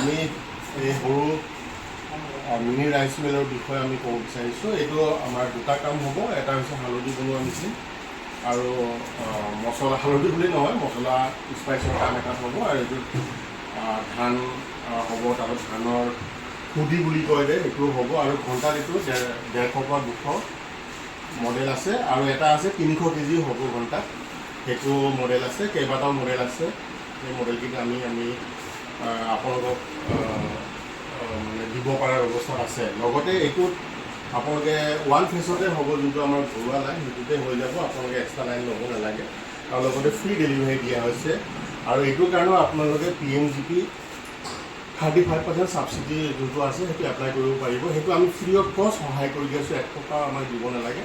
আমি এই সৰু মিনি ৰাইচ মিলৰ বিষয়ে আমি ক'ব বিচাৰিছোঁ। এইটো আমাৰ দুটা কাম হ'ব। এটা হৈছে হালধি বনোৱা মেচিন আৰু মছলা, হালধি বুলি নহয়, মছলা স্পাইচৰ কাম এটা হ'ব। আৰু এইটোত ধান হ'ব, তাৰপিছত ধানৰ খুদি বুলি কয় যে এইটো হ'ব। আৰু ঘণ্টাত এইটো 150 পৰা 200 মডেল আছে। আৰু এটা আছে 300 কেজি হ'ব ঘণ্টাত, সেইটো মডেল আছে। কেইবাটাও মডেল আছে, সেই মডেলকেইটা আমি আপোনালোকক মানে দিব পৰাৰ ব্যৱস্থা আছে। লগতে এইটোত আপোনালোকে ওৱান ফেচতে হ'ব, যোনটো আমাৰ ঘৰুৱা লাইন সেইটোতে হৈ যাব, আপোনালোকে এক্সট্ৰা লাইন ল'ব নালাগে। আৰু লগতে ফ্ৰী ডেলিভাৰী দিয়া হৈছে। আৰু এইটোৰ কাৰণেও আপোনালোকে PMGP 35% ছাবচিডি যোনটো আছে সেইটো এপ্লাই কৰিব পাৰিব। সেইটো আমি ফ্ৰী অফ কষ্ট সহায় কৰি দি আছোঁ, 1 টকা আমাক দিব নালাগে।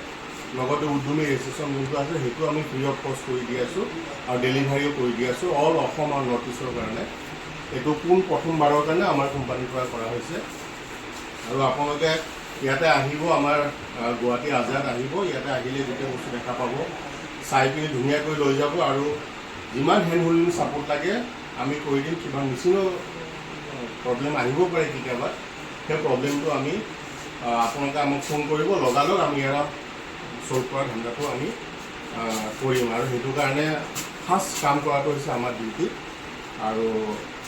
লগতে উদ্যমী ৰেজিষ্ট্ৰেশ্যন যোনটো আছে সেইটো আমি ফ্ৰী অফ কষ্ট কৰি দি আছোঁ, আৰু ডেলিভাৰীও কৰি দি আছোঁ অল অসম আৰু নৰ্থ ইষ্টৰ কাৰণে। এইটো প্ৰথমবাৰৰ কাৰণে আমাৰ কোম্পানীৰ পৰা কৰা হৈছে। আৰু আপোনালোকে ইয়াতে আহিব, আমাৰ গুৱাহাটী আজাদ আহিব। ইয়াতে আহিলে গোটেই বস্তু দেখা পাব, চাই পিনি ধুনীয়াকৈ লৈ যাব। আৰু যিমান হেণ্ড হোল্ডিং ছাপোৰ্ট লাগে আমি কৰি দিম। কিবা মেচিনো প্ৰব্লেম আহিব পাৰে কেতিয়াবা, সেই প্ৰব্লেমটো আমি আপোনালোকে আমাক ফোন কৰিব, লগালগ আমি ইয়াৰ চল্ভ কৰাৰ ধান্দাটো আমি কৰিম। আৰু সেইটো কাৰণে ফাৰ্ষ্ট কাম কৰাটো হৈছে আমাৰ ডিউটি। আৰু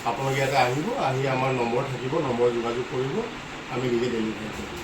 আপোনালোকে ইয়াতে আহিব, আহি আমাৰ নম্বৰ থাকিব, নম্বৰ যোগাযোগ কৰিব, আমি নিজে ডেলিভাৰী কৰিম।